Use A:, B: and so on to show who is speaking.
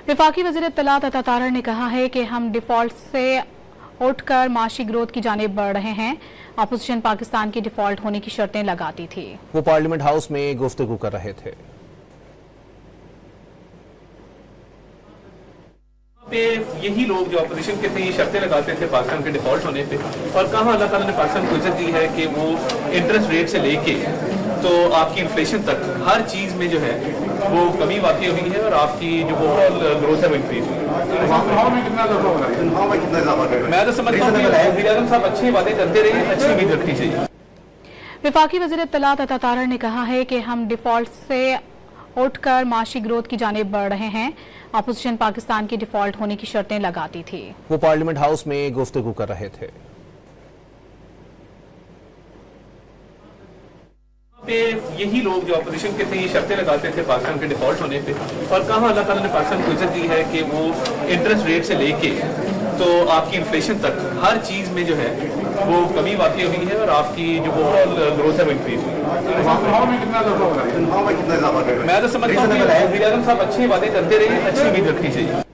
A: वफाकी वज़ीर इत्तलात अता तारड़ ने कहा है कि हम डिफॉल्ट से उठकर माशी ग्रोथ की जानिब बढ़ रहे हैं। अपोजिशन पाकिस्तान की डिफॉल्ट होने की शर्तें लगाती थी।
B: वो पार्लियामेंट हाउस में गुफ्तगू कर रहे थे।
C: यही लोग जो अपोजिशन के थे ये शर्तें लगाते थे पाकिस्तान के डिफॉल्ट होने पे, और कहा अल्लाह ताला ने पाकिस्तान को इज्जत दी है कि वो इंटरेस्ट रेट से लेके तो आपकी इन्फ्लेशन तक हर चीज में जो है वो कमी वाकई हुई है और आपकी जो ओवरऑल ग्रोथ है वो इंक्रीज हुई है। मैं तो समझता हूँ वज़ीर आज़म साहब अच्छे वादे करते रहे, अच्छी उम्मीद रखनी चाहिए।
A: वफाकी वज़ीर इत्तलात अता तारड़ ने कहा है कि हम डिफॉल्ट से उठकर माशी ग्रोथ की जानिब बढ़ रहे हैं। अपोजिशन पाकिस्तान की डिफॉल्ट होने की शर्तें लगाती थी।
B: वो पार्लियामेंट हाउस में गुफ्तगू कर रहे थे।
C: यही लोग जो अपोजिशन के थे ये शर्तें लगाते थे पाकिस्तान के डिफॉल्ट होने पे, और कहा अल्लाह ताला ने पाकिस्तान को इज्जत दी है कि वो इंटरेस्ट रेट से लेके तो आपकी इन्फ्लेशन तक हर चीज में जो है वो कमी वाकई हुई है और आपकी जो ओवरऑल ग्रोथ है वो इंक्रीज हुई है। मैं तो समझता हूँ वज़ीर आज़म साहब अच्छे वादे करते रहे, अच्छी उम्मीद रखनी चाहिए।